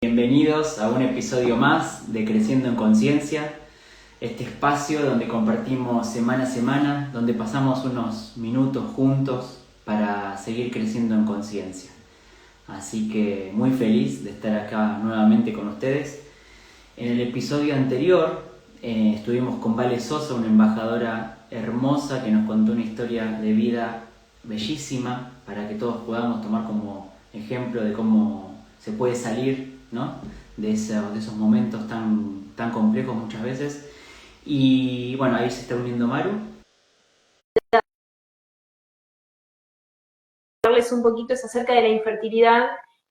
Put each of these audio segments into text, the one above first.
Bienvenidos a un episodio más de Creciendo en Conciencia, este espacio donde compartimos semana a semana, donde pasamos unos minutos juntos para seguir creciendo en conciencia. Así que muy feliz de estar acá nuevamente con ustedes. En el episodio anterior estuvimos con Vale Sosa, una embajadora hermosa que nos contó una historia de vida bellísima para que todos podamos tomar como ejemplo de cómo se puede salir, ¿no?, de esos momentos tan complejos muchas veces. Y bueno, ahí se está uniendo Maru. Hablarles un poquito es acerca de la infertilidad,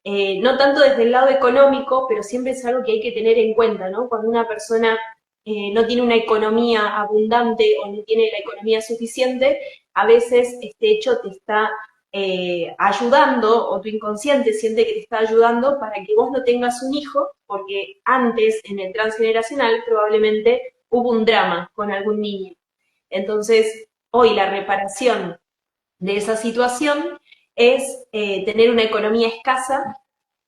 no tanto desde el lado económico, pero siempre es algo que hay que tener en cuenta, ¿no? Cuando una persona no tiene una economía abundante o no tiene la economía suficiente, a veces este hecho te está ayudando, o tu inconsciente siente que te está ayudando para que vos no tengas un hijo, porque antes en el transgeneracional probablemente hubo un drama con algún niño. Entonces, hoy la reparación de esa situación es tener una economía escasa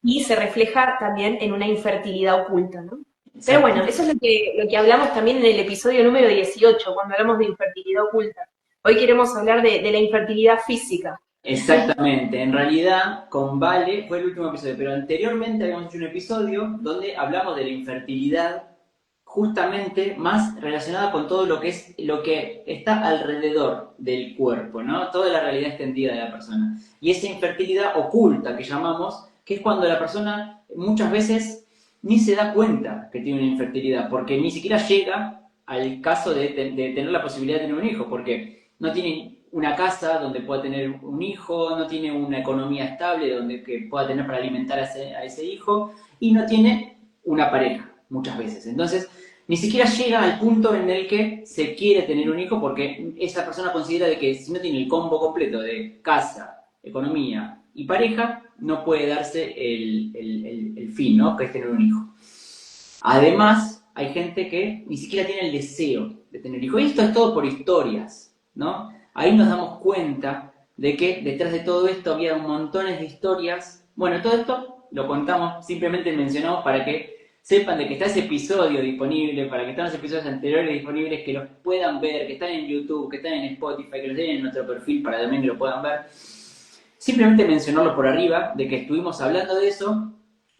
y se refleja también en una infertilidad oculta, ¿no? Pero Exacto. bueno, eso es lo que hablamos también en el episodio número 18, cuando hablamos de infertilidad oculta. Hoy queremos hablar de la infertilidad física. Exactamente, en realidad con Vale fue el último episodio, pero anteriormente habíamos hecho un episodio donde hablamos de la infertilidad justamente más relacionada con todo lo que está alrededor del cuerpo, ¿no? Toda la realidad extendida de la persona. Y esa infertilidad oculta que llamamos, que es cuando la persona muchas veces ni se da cuenta que tiene una infertilidad, porque ni siquiera llega al caso de tener la posibilidad de tener un hijo, porque no tiene una casa donde pueda tener un hijo, no tiene una economía estable donde que pueda tener para alimentar a ese hijo, y no tiene una pareja muchas veces. Entonces, ni siquiera llega al punto en el que se quiere tener un hijo porque esa persona considera de que si no tiene el combo completo de casa, economía y pareja, no puede darse el fin, ¿no?, que es tener un hijo. Además, hay gente que ni siquiera tiene el deseo de tener hijos. Y esto es todo por historias, ¿no? Ahí nos damos cuenta de que detrás de todo esto había montones de historias. Bueno, todo esto lo contamos, simplemente mencionamos para que sepan de que está ese episodio disponible, para que están los episodios anteriores disponibles, que los puedan ver, que están en YouTube, que están en Spotify, que los den en nuestro perfil para también que lo puedan ver. Simplemente mencionarlo por arriba, de que estuvimos hablando de eso,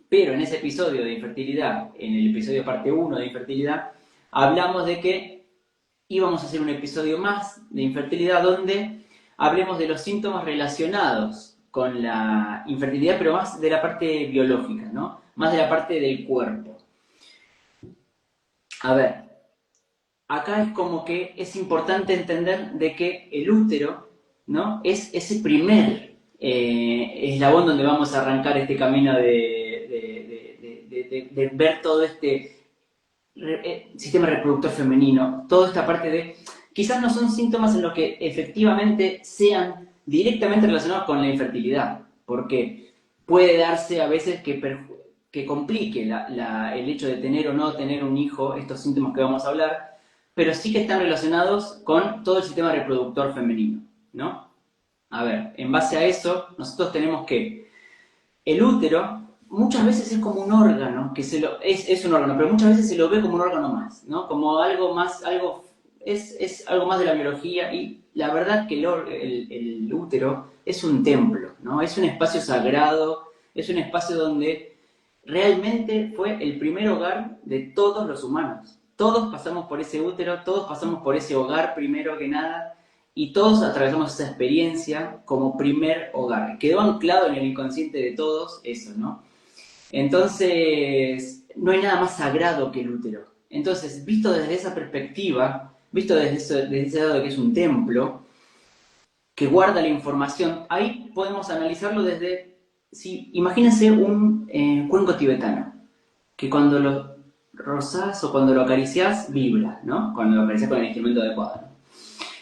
pero en ese episodio de infertilidad, en el episodio parte 1 de infertilidad, hablamos de que íbamos a hacer un episodio más de infertilidad donde hablemos de los síntomas relacionados con la infertilidad, pero más de la parte biológica, ¿no? Más de la parte del cuerpo. A ver, acá es como que es importante entender de que el útero, ¿no?, es ese primer eslabón donde vamos a arrancar este camino de ver todo este sistema reproductor femenino, toda esta parte de, quizás no son síntomas en los que efectivamente sean directamente relacionados con la infertilidad, porque puede darse a veces que complique el hecho de tener o no tener un hijo, estos síntomas que vamos a hablar, pero sí que están relacionados con todo el sistema reproductor femenino, ¿no? A ver, en base a eso, nosotros tenemos que el útero muchas veces es como un órgano, que es un órgano, pero muchas veces se lo ve como un órgano más, ¿no? Como algo más, es algo más de la biología, y la verdad que el útero es un templo, ¿no? Es un espacio sagrado, es un espacio donde realmente fue el primer hogar de todos los humanos. Todos pasamos por ese útero, todos pasamos por ese hogar primero que nada, y todos atravesamos esa experiencia como primer hogar. Quedó anclado en el inconsciente de todos eso, ¿no? Entonces, no hay nada más sagrado que el útero. Entonces, visto desde esa perspectiva, visto desde ese lado de que es un templo, que guarda la información, ahí podemos analizarlo desde, si, imagínense un cuenco tibetano, que cuando lo rozás o cuando lo acariciás, vibra, ¿no? Cuando lo acariciás con el instrumento adecuado, ¿no?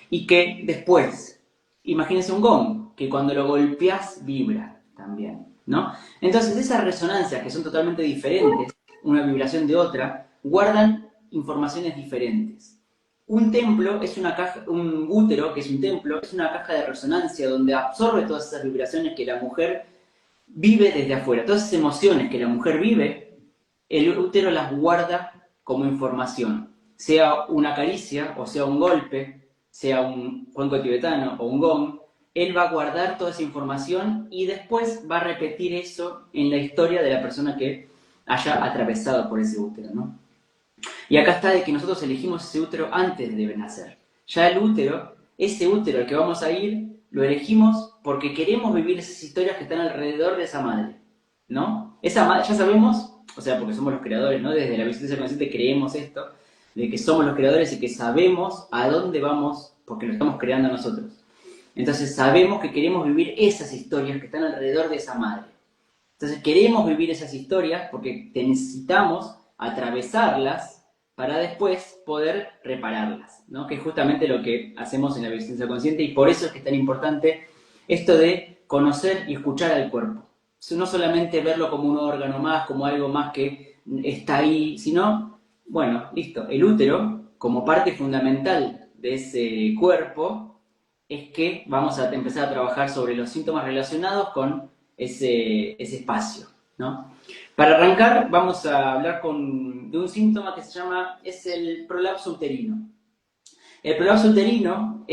Y que después, imagínense un gong, que cuando lo golpeás, vibra también, ¿no? Entonces, esas resonancias que son totalmente diferentes, una vibración de otra, guardan informaciones diferentes. Un templo es una caja, un útero, que es un templo, es una caja de resonancia donde absorbe todas esas vibraciones que la mujer vive desde afuera. Todas esas emociones que la mujer vive el útero las guarda como información, sea una caricia o sea un golpe, sea un cuenco tibetano o un gong, él va a guardar toda esa información y después va a repetir eso en la historia de la persona que haya atravesado por ese útero, ¿no? Y acá está de que nosotros elegimos ese útero antes de nacer. Ya el útero, ese útero al que vamos a ir, lo elegimos porque queremos vivir esas historias que están alrededor de esa madre, ¿no? Esa madre, ya sabemos, o sea, porque somos los creadores, ¿no? Desde la visión consciente creemos esto, de que somos los creadores y que sabemos a dónde vamos porque lo estamos creando nosotros. Entonces sabemos que queremos vivir esas historias que están alrededor de esa madre. Entonces queremos vivir esas historias porque necesitamos atravesarlas para después poder repararlas, ¿no? Que es justamente lo que hacemos en la existencia consciente y por eso es que es tan importante esto de conocer y escuchar al cuerpo. No solamente verlo como un órgano más, como algo más que está ahí, sino, bueno, listo, el útero, como parte fundamental de ese cuerpo, es que vamos a empezar a trabajar sobre los síntomas relacionados con ese espacio, ¿no? Para arrancar, vamos a hablar de un síntoma que se llama, es el prolapso uterino. El prolapso uterino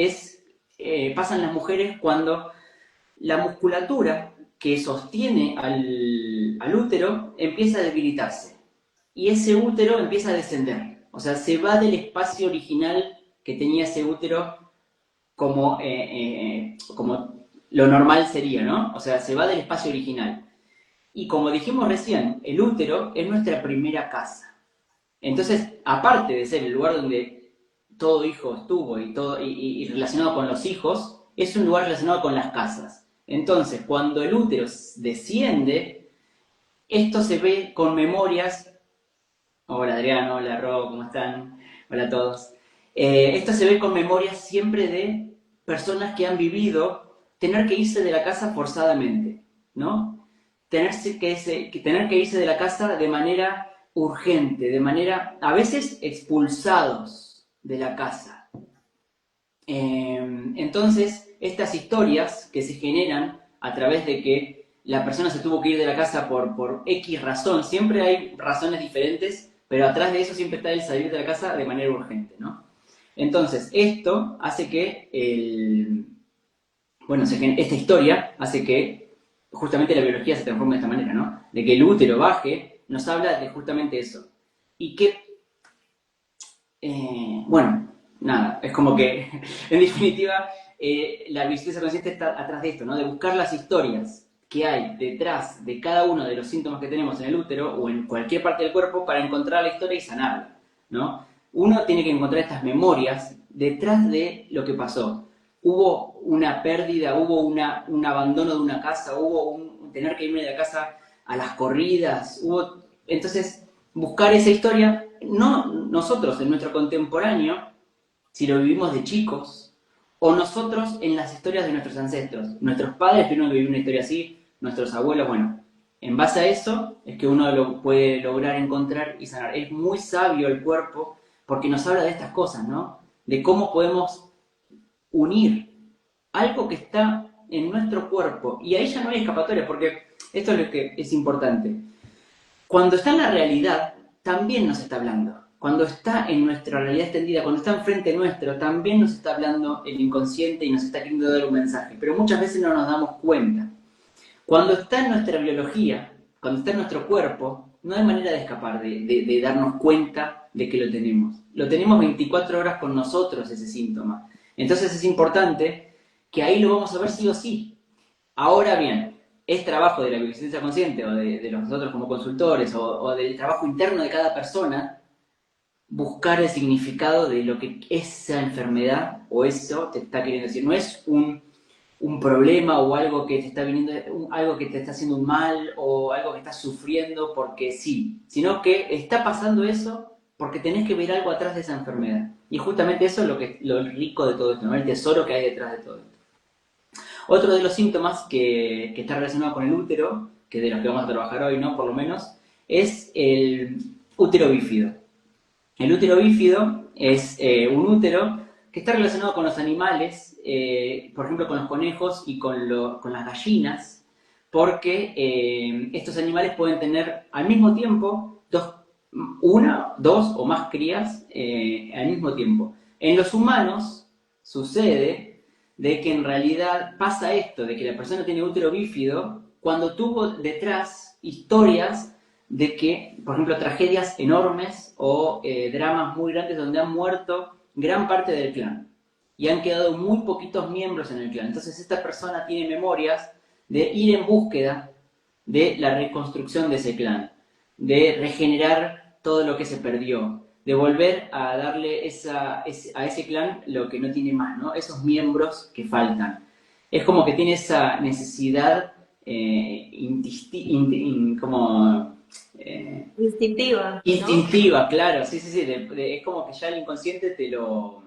pasa en las mujeres cuando la musculatura que sostiene al útero empieza a debilitarse y ese útero empieza a descender, o sea, se va del espacio original que tenía ese útero como lo normal sería, ¿no? O sea, se va del espacio original. Y como dijimos recién, el útero es nuestra primera casa. Entonces, aparte de ser el lugar donde todo hijo estuvo y relacionado con los hijos, es un lugar relacionado con las casas. Entonces, cuando el útero desciende, esto se ve con memorias. Hola Adriano, hola Ro, ¿cómo están? Hola a todos. Esto se ve con memorias siempre de personas que han vivido tener que irse de la casa forzadamente, ¿no? Tener que irse de la casa de manera urgente, de manera, a veces expulsados de la casa. Entonces, estas historias que se generan a través de que la persona se tuvo que ir de la casa por X razón, siempre hay razones diferentes, pero atrás de eso siempre está el salir de la casa de manera urgente, ¿no? Entonces, esto hace que esta historia hace que justamente la biología se transforme de esta manera, ¿no? De que el útero baje, nos habla de justamente eso. Y que, nada, es como que, en definitiva, la visión consciente está atrás de esto, ¿no? De buscar las historias que hay detrás de cada uno de los síntomas que tenemos en el útero o en cualquier parte del cuerpo para encontrar la historia y sanarla, ¿no? Uno tiene que encontrar estas memorias detrás de lo que pasó. Hubo una pérdida, hubo un abandono de una casa, hubo un tener que irme de la casa a las corridas, entonces buscar esa historia, no nosotros en nuestro contemporáneo, si lo vivimos de chicos, o nosotros en las historias de nuestros ancestros. Nuestros padres tuvieron que vivir una historia así, nuestros abuelos, bueno. En base a eso es que uno lo puede lograr encontrar y sanar. Es muy sabio el cuerpo porque nos habla de estas cosas, ¿no? De cómo podemos unir algo que está en nuestro cuerpo. Y ahí ya no hay escapatoria, porque esto es lo que es importante. Cuando está en la realidad, también nos está hablando. Cuando está en nuestra realidad extendida, cuando está enfrente nuestro, también nos está hablando el inconsciente y nos está queriendo dar un mensaje. Pero muchas veces no nos damos cuenta. Cuando está en nuestra biología, cuando está en nuestro cuerpo, no hay manera de escapar, de darnos cuenta de que lo tenemos. Lo tenemos 24 horas con nosotros, ese síntoma. Entonces es importante que ahí lo vamos a ver sí o sí. Ahora bien, es trabajo de la existencia consciente o de nosotros como consultores o del trabajo interno de cada persona buscar el significado de lo que esa enfermedad o eso te está queriendo decir. No es un problema o algo que te está viniendo, algo que te está haciendo un mal o algo que estás sufriendo porque sí, sino que está pasando eso porque tenés que ver algo atrás de esa enfermedad. Y justamente eso es lo rico de todo esto, ¿no? El tesoro que hay detrás de todo esto. Otro de los síntomas que está relacionado con el útero, que de los que vamos a trabajar hoy, ¿no? Por lo menos, es el útero bífido. El útero bífido es un útero que está relacionado con los animales, por ejemplo con los conejos y con las gallinas, porque estos animales pueden tener al mismo tiempo una, dos o más crías al mismo tiempo. En los humanos sucede de que en realidad pasa esto, de que la persona tiene útero bífido cuando tuvo detrás historias de que, por ejemplo, tragedias enormes o dramas muy grandes donde han muerto gran parte del clan y han quedado muy poquitos miembros en el clan. Entonces esta persona tiene memorias de ir en búsqueda de la reconstrucción de ese clan, de regenerar todo lo que se perdió, de volver a darle a ese clan lo que no tiene más, ¿no? Esos miembros que faltan. Es como que tiene esa necesidad como Instintiva, ¿no? instintiva, claro, sí, sí, sí, es como que ya el inconsciente te lo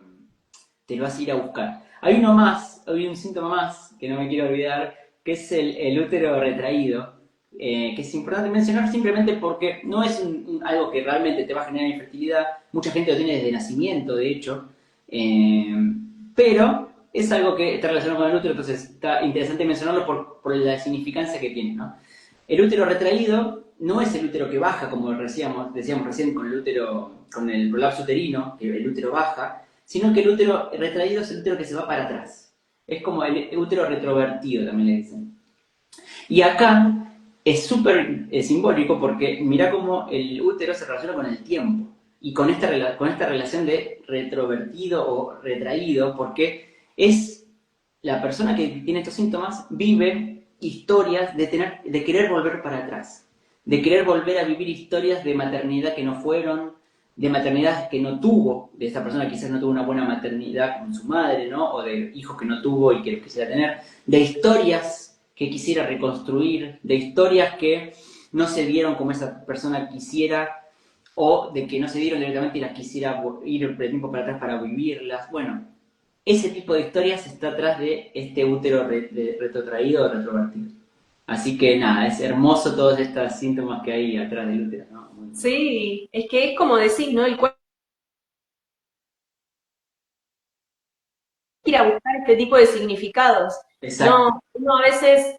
hace ir a buscar. Hay un síntoma más que no me quiero olvidar, que es el útero retraído, que es importante mencionar simplemente porque no es algo que realmente te va a generar infertilidad, mucha gente lo tiene desde nacimiento, de hecho, eh, pero es algo que está relacionado con el útero, entonces está interesante mencionarlo por la significancia que tiene, ¿no? El útero retraído no es el útero que baja, como decíamos recién con el útero, con el prolapso uterino, que el útero baja, sino que el útero retraído es el útero que se va para atrás. Es como el útero retrovertido, también le dicen. Y acá es súper simbólico porque mira cómo el útero se relaciona con el tiempo y con esta relación de retrovertido o retraído, porque es la persona que tiene estos síntomas vive historias de querer volver para atrás, de querer volver a vivir historias de maternidad que no fueron, de maternidad que no tuvo, de esa persona quizás no tuvo una buena maternidad con su madre, ¿no? O de hijos que no tuvo y que los quisiera tener, de historias que quisiera reconstruir, de historias que no se dieron como esa persona quisiera, o de que no se dieron directamente y las quisiera ir de tiempo para atrás para vivirlas. Bueno, ese tipo de historias está atrás de este útero retrotraído o retrovertido. Así que nada, es hermoso todos estos síntomas que hay atrás del útero, ¿no? Sí, es que es como decís, ¿no? El cuerpo quiere ir a buscar este tipo de significados. Exacto. No, uno a veces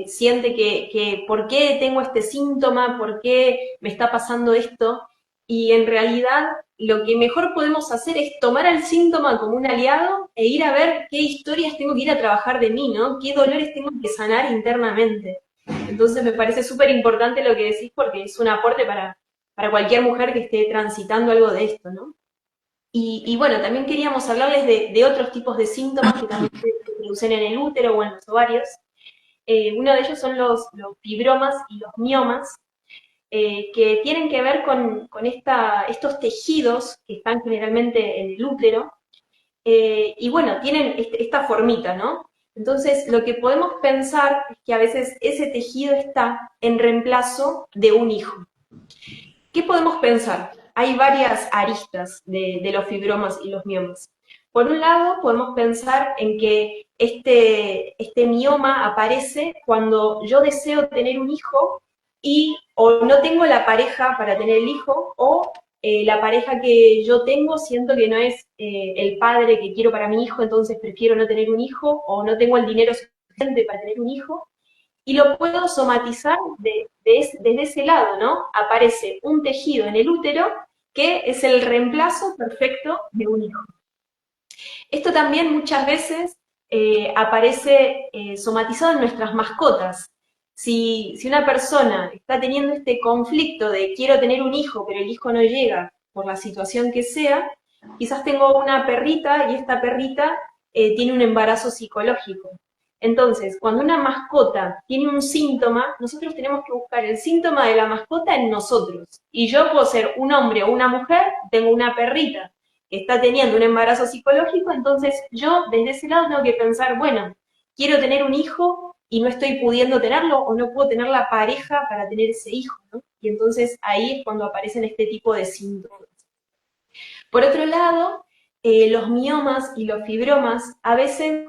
siente que ¿por qué tengo este síntoma? ¿Por qué me está pasando esto? Y en realidad lo que mejor podemos hacer es tomar al síntoma como un aliado e ir a ver qué historias tengo que ir a trabajar de mí, ¿no? ¿Qué dolores tengo que sanar internamente? Entonces me parece súper importante lo que decís porque es un aporte para cualquier mujer que esté transitando algo de esto, ¿no? Y bueno, también queríamos hablarles de otros tipos de síntomas que también se producen en el útero o en los ovarios. Uno de ellos son los fibromas y los miomas, que tienen que ver con estos tejidos que están generalmente en el útero, y bueno, tienen esta formita, ¿no? Entonces, lo que podemos pensar es que a veces ese tejido está en reemplazo de un hijo. ¿Qué podemos pensar? Hay varias aristas de los fibromas y los miomas. Por un lado, podemos pensar en que este mioma aparece cuando yo deseo tener un hijo y o no tengo la pareja para tener el hijo, o la pareja que yo tengo siento que no es el padre que quiero para mi hijo, entonces prefiero no tener un hijo, o no tengo el dinero suficiente para tener un hijo, y lo puedo somatizar desde ese lado, ¿no? Aparece un tejido en el útero que es el reemplazo perfecto de un hijo. Esto también muchas veces aparece somatizado en nuestras mascotas. Si una persona está teniendo este conflicto de quiero tener un hijo, pero el hijo no llega por la situación que sea, quizás tengo una perrita y esta perrita tiene un embarazo psicológico. Entonces, cuando una mascota tiene un síntoma, nosotros tenemos que buscar el síntoma de la mascota en nosotros. Y yo puedo ser un hombre o una mujer, tengo una perrita que está teniendo un embarazo psicológico, entonces yo desde ese lado tengo que pensar, bueno, quiero tener un hijo y no estoy pudiendo tenerlo, o no puedo tener la pareja para tener ese hijo, ¿no? Y entonces ahí es cuando aparecen este tipo de síntomas. Por otro lado, los miomas y los fibromas a veces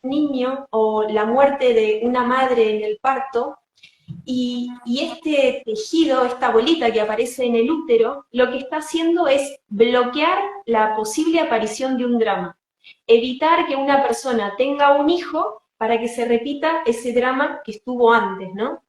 un niño o la muerte de una madre en el parto, y este tejido, esta bolita que aparece en el útero, lo que está haciendo es bloquear la posible aparición de un drama, evitar que una persona tenga un hijo para que se repita ese drama que estuvo antes, ¿no?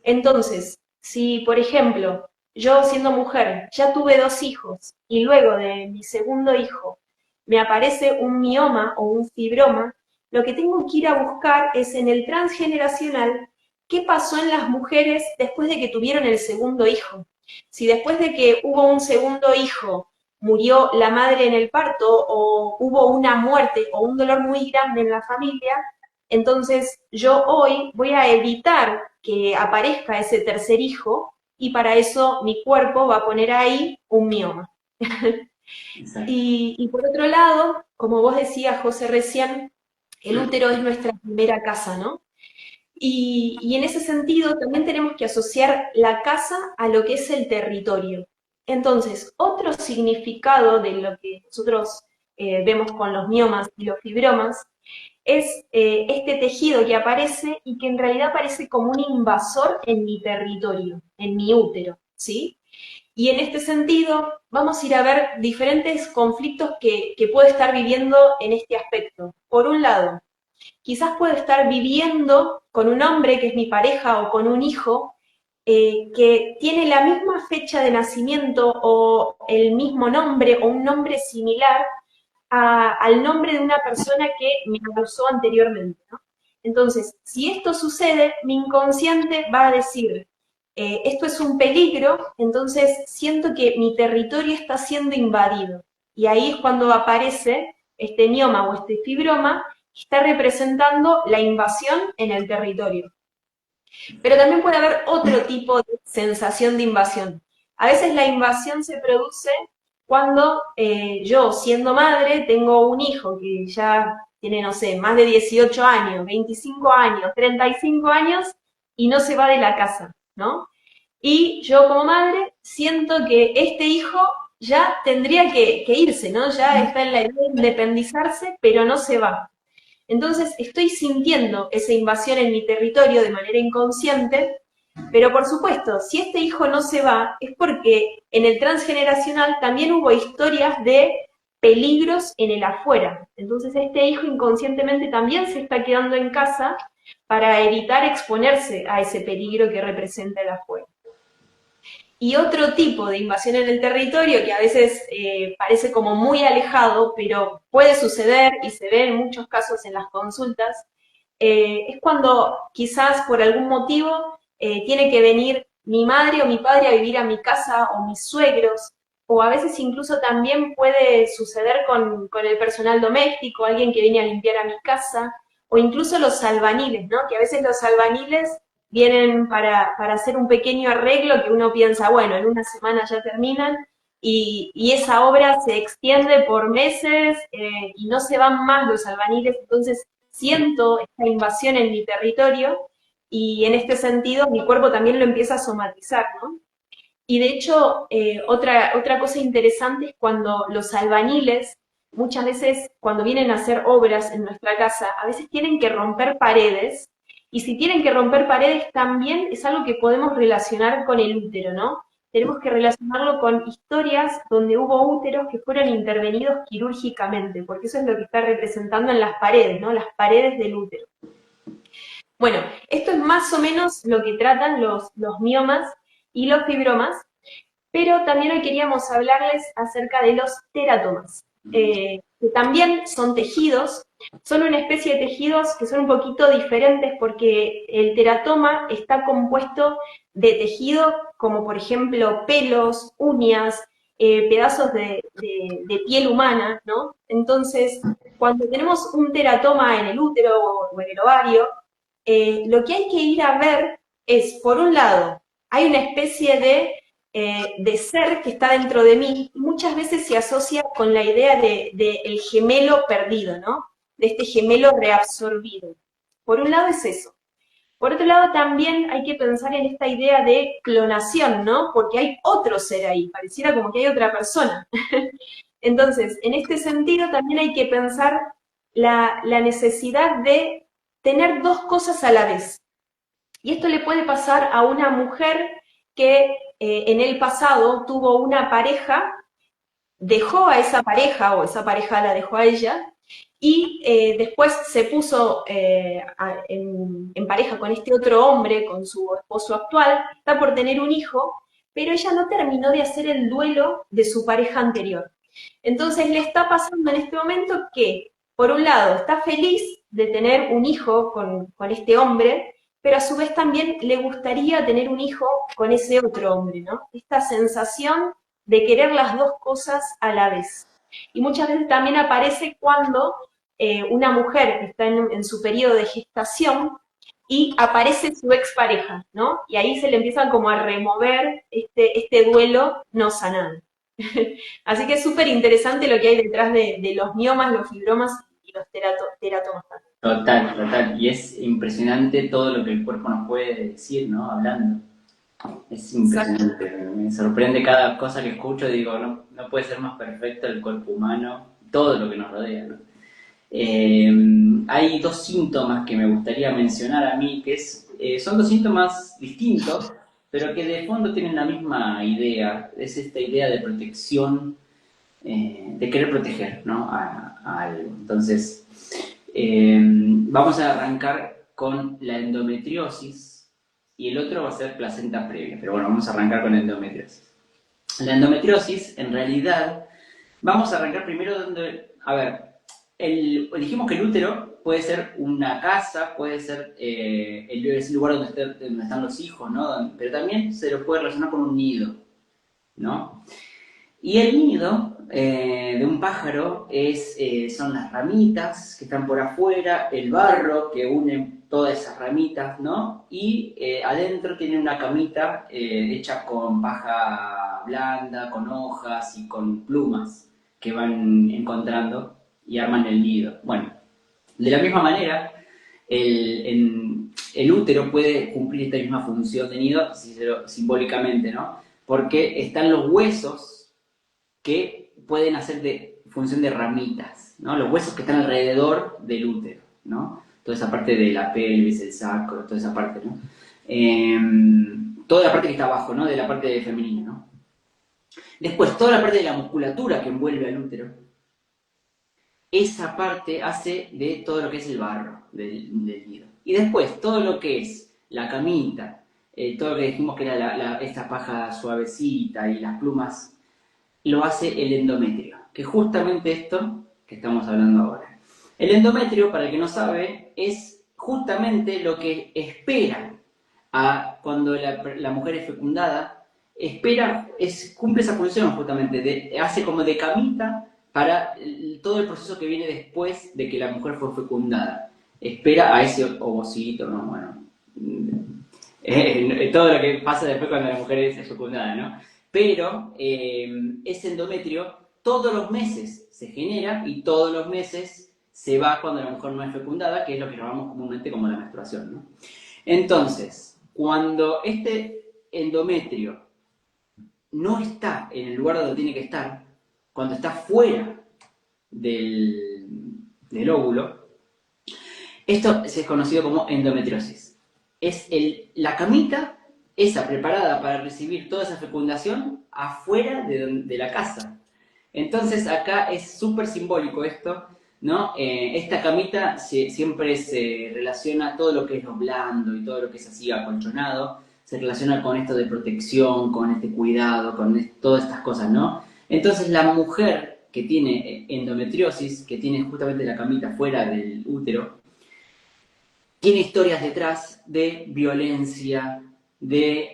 Entonces, si por ejemplo, yo siendo mujer ya tuve 2 hijos y luego de mi segundo hijo me aparece un mioma o un fibroma, lo que tengo que ir a buscar es en el transgeneracional qué pasó en las mujeres después de que tuvieron el segundo hijo. Si después de que hubo un segundo hijo murió la madre en el parto o hubo una muerte o un dolor muy grande en la familia, entonces yo hoy voy a evitar que aparezca ese tercer hijo y para eso mi cuerpo va a poner ahí un mioma. Exacto. Y por otro lado, como vos decías, José, recién, el útero es nuestra primera casa, ¿no? Y en ese sentido también tenemos que asociar la casa a lo que es el territorio. Entonces, otro significado de lo que nosotros vemos con los miomas y los fibromas es este tejido que aparece y que en realidad aparece como un invasor en mi territorio, en mi útero, ¿sí? Y en este sentido, vamos a ir a ver diferentes conflictos que puedo estar viviendo en este aspecto. Por un lado, quizás puedo estar viviendo con un hombre que es mi pareja o con un hijo que tiene la misma fecha de nacimiento o el mismo nombre o un nombre similar al nombre de una persona que me abusó anteriormente, ¿no? Entonces, si esto sucede, mi inconsciente va a decir, esto es un peligro, entonces siento que mi territorio está siendo invadido. Y ahí es cuando aparece este mioma o este fibroma que está representando la invasión en el territorio. Pero también puede haber otro tipo de sensación de invasión. A veces la invasión se produce cuando yo, siendo madre, tengo un hijo que ya tiene, no sé, más de 18 años, 25 años, 35 años y no se va de la casa, ¿no? Y yo como madre siento que este hijo ya tendría que irse, ¿no? Ya está en la edad de independizarse, pero no se va. Entonces estoy sintiendo esa invasión en mi territorio de manera inconsciente, pero por supuesto, si este hijo no se va, es porque en el transgeneracional también hubo historias de peligros en el afuera. Entonces este hijo inconscientemente también se está quedando en casa para evitar exponerse a ese peligro que representa el afuera. Y otro tipo de invasión en el territorio que a veces parece como muy alejado, pero puede suceder y se ve en muchos casos en las consultas, es cuando quizás por algún motivo tiene que venir mi madre o mi padre a vivir a mi casa o mis suegros, o a veces incluso también puede suceder con el personal doméstico, alguien que viene a limpiar a mi casa, o incluso los albaniles, ¿no? Que a veces los albaniles vienen para hacer un pequeño arreglo que uno piensa, bueno, en una semana ya terminan, y esa obra se extiende por meses y no se van más los albaniles, entonces siento esta invasión en mi territorio y en este sentido mi cuerpo también lo empieza a somatizar, ¿no? Y de hecho, otra cosa interesante es cuando los albañiles, muchas veces cuando vienen a hacer obras en nuestra casa, a veces tienen que romper paredes, y si tienen que romper paredes también es algo que podemos relacionar con el útero, ¿no? Tenemos que relacionarlo con historias donde hubo úteros que fueron intervenidos quirúrgicamente, porque eso es lo que está representando en las paredes, ¿no? Las paredes del útero. Bueno, esto es más o menos lo que tratan los miomas y los fibromas, pero también hoy queríamos hablarles acerca de los teratomas, que también son tejidos, son una especie de tejidos que son un poquito diferentes porque el teratoma está compuesto de tejido como por ejemplo pelos, uñas, pedazos de piel humana, ¿no? Entonces, cuando tenemos un teratoma en el útero o en el ovario, lo que hay que ir a ver es, por un lado, hay una especie de ser que está dentro de mí, y muchas veces se asocia con la idea de el gemelo perdido, ¿no? De este gemelo reabsorbido. Por un lado es eso. Por otro lado, también hay que pensar en esta idea de clonación, ¿no? Porque hay otro ser ahí, pareciera como que hay otra persona. Entonces, en este sentido, también hay que pensar la necesidad de tener dos cosas a la vez. Y esto le puede pasar a una mujer que en el pasado tuvo una pareja, dejó a esa pareja o esa pareja la dejó a ella, y después se puso en pareja con este otro hombre, con su esposo actual, está por tener un hijo, pero ella no terminó de hacer el duelo de su pareja anterior. Entonces le está pasando en este momento que, por un lado, está feliz de tener un hijo con este hombre, pero a su vez también le gustaría tener un hijo con ese otro hombre, ¿no? Esta sensación de querer las dos cosas a la vez. Y muchas veces también aparece cuando una mujer está en su periodo de gestación y aparece su expareja, ¿no? Y ahí se le empiezan como a remover este duelo no sanado. Así que es súper interesante lo que hay detrás de los miomas, los fibromas y los teratomas. Total, total. Y es impresionante todo lo que el cuerpo nos puede decir, ¿no? Hablando. Es Exacto. impresionante. Me sorprende cada cosa que escucho. Digo, no, no puede ser más perfecto el cuerpo humano, todo lo que nos rodea, ¿no? Eh, Hay dos síntomas que me gustaría mencionar a mí, que son dos síntomas distintos, pero que de fondo tienen la misma idea. Es esta idea de protección, de querer proteger, ¿no? A algo. Entonces, vamos a arrancar con la endometriosis y el otro va a ser placenta previa. Pero bueno, vamos a arrancar con la endometriosis. La endometriosis, en realidad, vamos a arrancar primero donde, a ver, dijimos que el útero puede ser una casa, puede ser el lugar donde están los hijos, ¿no? Pero también se lo puede relacionar con un nido, ¿no? Y el nido de un pájaro son las ramitas que están por afuera, el barro que une todas esas ramitas, ¿no? Y adentro tiene una camita hecha con paja blanda, con hojas y con plumas que van encontrando y arman el nido. Bueno, de la misma manera, el útero puede cumplir esta misma función de nido simbólicamente, ¿no? Porque están los huesos que pueden hacer de función de ramitas, ¿no? Los huesos que están alrededor del útero, ¿no? Toda esa parte de la pelvis, el sacro, toda esa parte, ¿no? Toda la parte que está abajo, ¿no? De la parte femenina, ¿no? Después, toda la parte de la musculatura que envuelve al útero, esa parte hace de todo lo que es el barro del nido. Y después, todo lo que es la camita, todo lo que dijimos que era esta paja suavecita y las plumas, lo hace el endometrio, que es justamente esto que estamos hablando ahora. El endometrio, para el que no sabe, es justamente lo que espera cuando la mujer es fecundada, cumple esa función justamente, hace como de camita para todo el proceso que viene después de que la mujer fue fecundada. Espera a ese ovocito, ¿no? Bueno, todo lo que pasa después cuando la mujer es fecundada, ¿no? Pero ese endometrio todos los meses se genera y todos los meses se va cuando la mujer no es fecundada, que es lo que llamamos comúnmente como la menstruación, ¿no? Entonces, cuando este endometrio no está en el lugar donde tiene que estar, cuando está fuera del óvulo, esto es conocido como endometriosis. Es la camita esa preparada para recibir toda esa fecundación afuera de la casa. Entonces acá es súper simbólico esto, ¿no? Esta camita siempre se relaciona, todo lo que es lo blando y todo lo que es así acolchonado, se relaciona con esto de protección, con este cuidado, con todas estas cosas, ¿no? Entonces la mujer que tiene endometriosis, que tiene justamente la camita fuera del útero, tiene historias detrás de violencia, de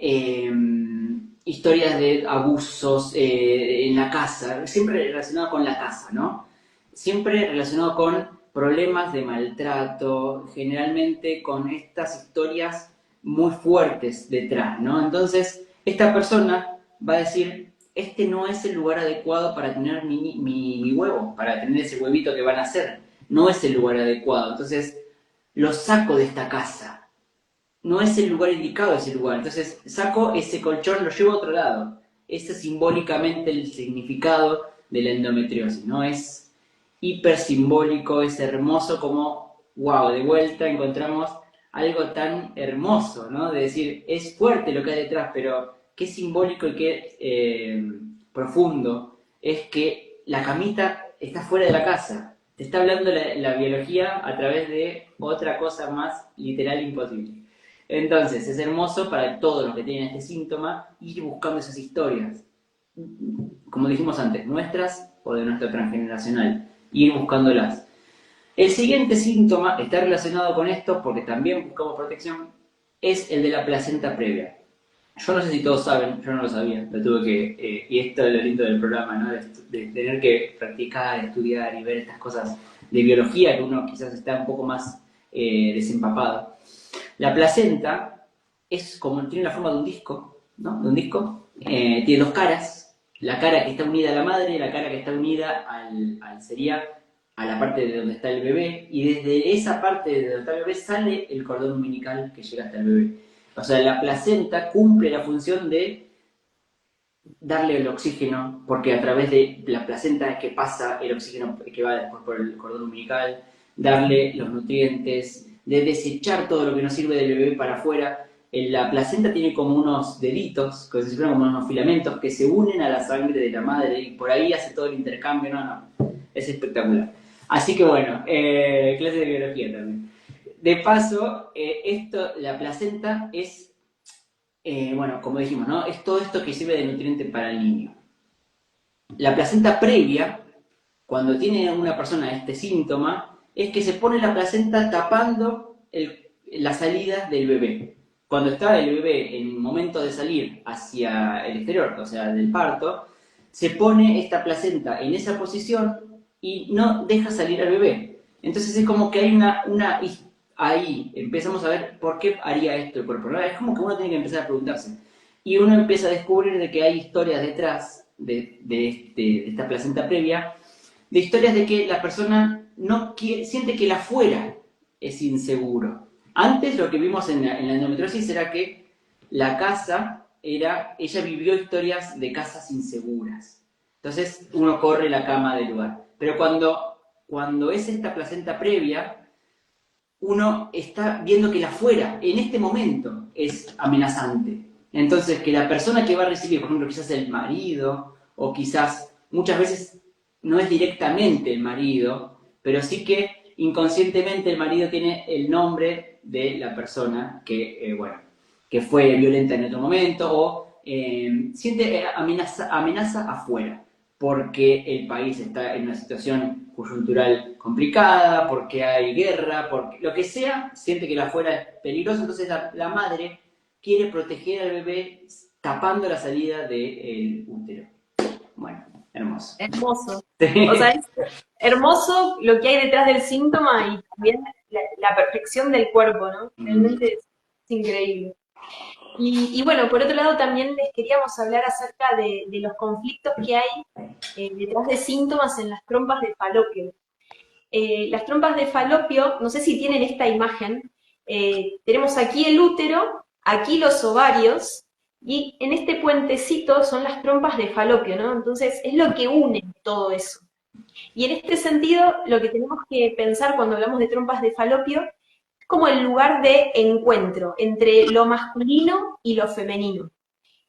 historias de abusos en la casa, siempre relacionado con la casa, ¿no? Siempre relacionado con problemas de maltrato, generalmente con estas historias muy fuertes detrás, ¿no? Entonces, esta persona va a decir, este no es el lugar adecuado para tener mi huevo, para tener ese huevito que van a hacer, no es el lugar adecuado. Entonces, lo saco de esta casa, no es el lugar indicado ese lugar, entonces saco ese colchón, lo llevo a otro lado. Ese es simbólicamente el significado de la endometriosis, ¿no? Es hiper simbólico, es hermoso como, wow, de vuelta encontramos algo tan hermoso, ¿no? De decir, es fuerte lo que hay detrás, pero qué simbólico y qué profundo es que la camita está fuera de la casa. Te está hablando la biología a través de otra cosa más literal imposible. Entonces, es hermoso para todos los que tienen este síntoma ir buscando esas historias, como dijimos antes, nuestras o de nuestro transgeneracional, ir buscándolas. El siguiente síntoma está relacionado con esto porque también buscamos protección, es el de la placenta previa. Yo no sé si todos saben, yo no lo sabía, lo tuve que, y esto es lo lindo del programa, ¿no? De tener que practicar, estudiar y ver estas cosas de biología que uno quizás está un poco más desempapado. La placenta es como, tiene la forma de un disco, ¿no? De un disco, tiene dos caras, la cara que está unida a la madre y la cara que está unida sería a la parte de donde está el bebé, y desde esa parte de donde está el bebé sale el cordón umbilical que llega hasta el bebé. O sea, la placenta cumple la función de darle el oxígeno, porque a través de la placenta es que pasa el oxígeno que va después por el cordón umbilical, darle los nutrientes, de desechar todo lo que no sirve del bebé para afuera. La placenta tiene como unos deditos, como si fueran como unos filamentos que se unen a la sangre de la madre y por ahí hace todo el intercambio. No, es espectacular. Así que bueno, clase de biología también. De paso, la placenta es, bueno, como dijimos, ¿no? Es todo esto que sirve de nutriente para el niño. La placenta previa, cuando tiene una persona este síntoma, es que se pone la placenta tapando la salida del bebé. Cuando está el bebé en el momento de salir hacia el exterior, o sea, del parto, se pone esta placenta en esa posición y no deja salir al bebé. Entonces es como que hay ahí empezamos a ver por qué haría esto el cuerpo, ¿no? Es como que uno tiene que empezar a preguntarse. Y uno empieza a descubrir de que hay historias detrás de esta placenta previa, de historias de que la persona no siente que el afuera es inseguro. Antes lo que vimos en la endometriosis era que la casa ella vivió historias de casas inseguras. Entonces uno corre la cama del lugar. Pero cuando es esta placenta previa, uno está viendo que el afuera, en este momento, es amenazante. Entonces, que la persona que va a recibir, por ejemplo, quizás el marido, o quizás muchas veces no es directamente el marido, pero sí que inconscientemente el marido tiene el nombre de la persona que, bueno, que fue violenta en otro momento, o siente amenaza afuera, porque el país está en una situación coyuntural complicada, porque hay guerra, porque lo que sea, siente que el afuera es peligroso, entonces la madre quiere proteger al bebé tapando la salida del útero. Bueno, hermoso. Hermoso. O sea, es hermoso lo que hay detrás del síntoma y también la perfección del cuerpo, ¿no? Realmente es increíble. Y bueno, por otro lado también les queríamos hablar acerca de los conflictos que hay detrás de síntomas en las trompas de falopio. Las trompas de falopio, no sé si tienen esta imagen, tenemos aquí el útero, aquí los ovarios, y en este puentecito son las trompas de falopio, ¿no? Entonces es lo que une todo eso. Y en este sentido, lo que tenemos que pensar cuando hablamos de trompas de falopio es como el lugar de encuentro entre lo masculino y lo femenino.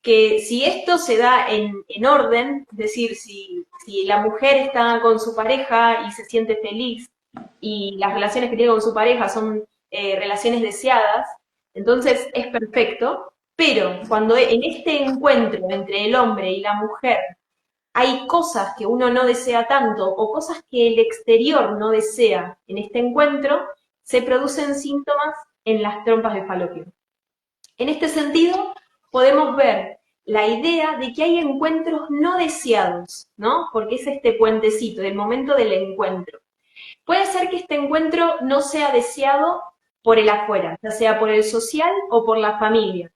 Que si esto se da en orden, es decir, si la mujer está con su pareja y se siente feliz y las relaciones que tiene con su pareja son relaciones deseadas, entonces es perfecto, pero cuando en este encuentro entre el hombre y la mujer hay cosas que uno no desea tanto o cosas que el exterior no desea en este encuentro, se producen síntomas en las trompas de falopio. En este sentido, podemos ver la idea de que hay encuentros no deseados, ¿no? Porque es este puentecito, el momento del encuentro. Puede ser que este encuentro no sea deseado por el afuera, ya sea por el social o por la familia.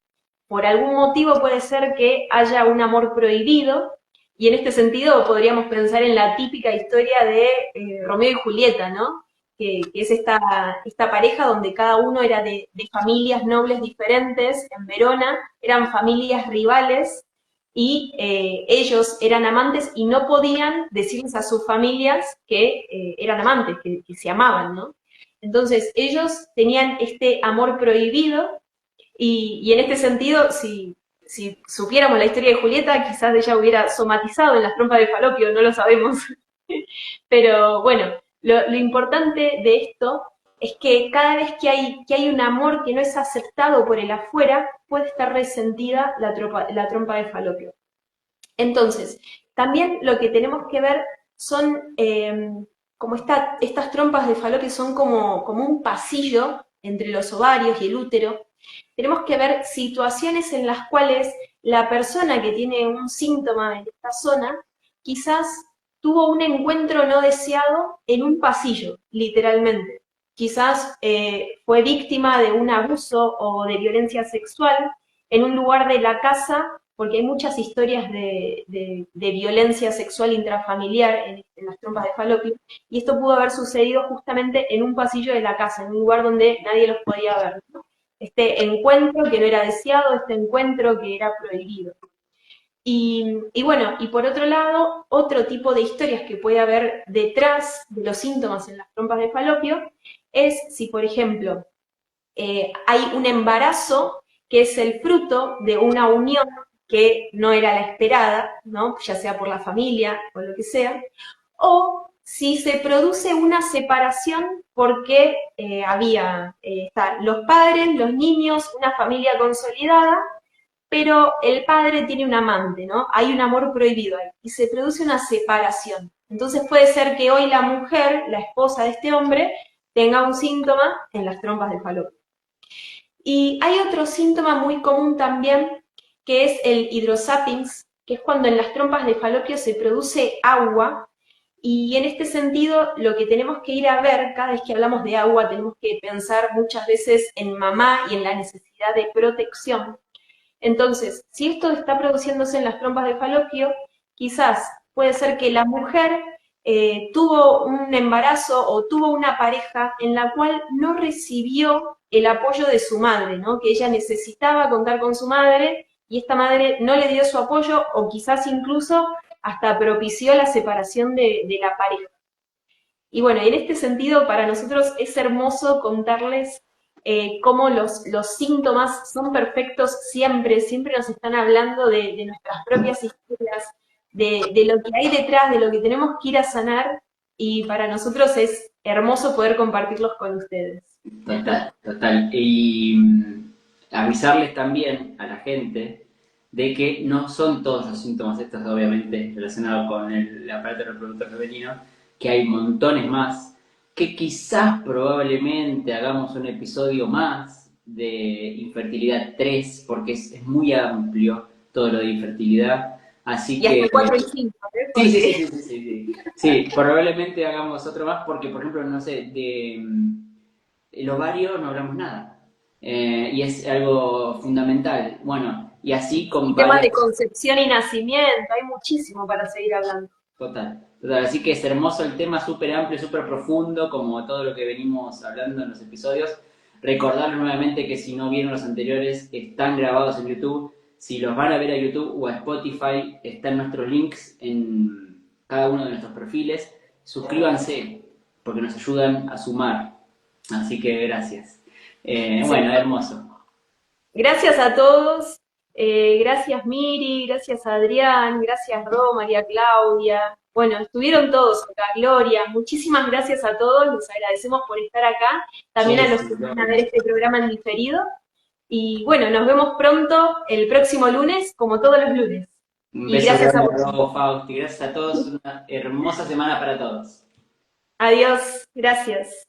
Por algún motivo puede ser que haya un amor prohibido, y en este sentido podríamos pensar en la típica historia de Romeo y Julieta, ¿no? Que es esta pareja donde cada uno era de familias nobles diferentes en Verona, eran familias rivales y ellos eran amantes y no podían decirles a sus familias que eran amantes, que se amaban, ¿no? Entonces ellos tenían este amor prohibido y en este sentido, si supiéramos la historia de Julieta, quizás ella hubiera somatizado en las trompas de falopio, no lo sabemos. Pero bueno, lo importante de esto es que cada vez que hay un amor que no es aceptado por el afuera, puede estar resentida la trompa de falopio. Entonces, también lo que tenemos que ver son como estas trompas de falopio son como un pasillo entre los ovarios y el útero. Tenemos que ver situaciones en las cuales la persona que tiene un síntoma en esta zona quizás tuvo un encuentro no deseado en un pasillo, literalmente. Quizás fue víctima de un abuso o de violencia sexual en un lugar de la casa, porque hay muchas historias de violencia sexual intrafamiliar en las trompas de falopio, y esto pudo haber sucedido justamente en un pasillo de la casa, en un lugar donde nadie los podía ver, ¿no? Este encuentro que no era deseado, este encuentro que era prohibido. Y bueno, y por otro lado, otro tipo de historias que puede haber detrás de los síntomas en las trompas de falopio es si, por ejemplo, hay un embarazo que es el fruto de una unión que no era la esperada, ¿no? Ya sea por la familia o lo que sea, o si se produce una separación porque había los padres, los niños, una familia consolidada, pero el padre tiene un amante, ¿no? Hay un amor prohibido ahí y se produce una separación. Entonces puede ser que hoy la mujer, la esposa de este hombre, tenga un síntoma en las trompas de falopio. Y hay otro síntoma muy común también, que es el hidrosappings, que es cuando en las trompas de falopio se produce agua, y en este sentido lo que tenemos que ir a ver, cada vez que hablamos de agua, tenemos que pensar muchas veces en mamá y en la necesidad de protección. Entonces, si esto está produciéndose en las trompas de falopio, quizás puede ser que la mujer tuvo un embarazo o tuvo una pareja en la cual no recibió el apoyo de su madre, ¿no? Que ella necesitaba contar con su madre y esta madre no le dio su apoyo o quizás incluso hasta propició la separación de la pareja. Y bueno, en este sentido, para nosotros es hermoso contarles cómo los síntomas son perfectos siempre, siempre nos están hablando de nuestras propias historias, de lo que hay detrás, de lo que tenemos que ir a sanar, y para nosotros es hermoso poder compartirlos con ustedes. Total, total. Y avisarles también a la gente de que no son todos los síntomas estos, obviamente, relacionados con el aparato reproductor femenino, que hay montones más, que quizás probablemente hagamos un episodio más de infertilidad 3 porque es muy amplio todo lo de infertilidad. Así Y hasta que 4 y 5, ¿eh? sí, sí, sí, sí, sí, sí. Sí, probablemente hagamos otro más porque, por ejemplo, no sé, de el ovario no hablamos nada. Y es algo fundamental. Bueno, y así con Y temas de varias. concepción y nacimiento, hay muchísimo para seguir hablando. Total, total. Así que es hermoso el tema, súper amplio, súper profundo, como todo lo que venimos hablando en los episodios. Recordarles nuevamente que si no vieron los anteriores, están grabados en YouTube. Si los van a ver a YouTube o a Spotify, están nuestros links en cada uno de nuestros perfiles. Suscríbanse, porque nos ayudan a sumar. Así que gracias. Bueno, hermoso. Gracias a todos, gracias Miri, gracias Adrián, gracias Ro, María Claudia. Bueno, estuvieron todos acá, Gloria. Muchísimas gracias a todos, les agradecemos por estar acá, también a los que van a ver este programa en diferido. Y bueno, nos vemos pronto el próximo lunes, como todos los lunes. Un Y beso gracias a grande, vos. Robo, Fausti. Gracias a todos. Una hermosa semana para todos. Adiós, gracias.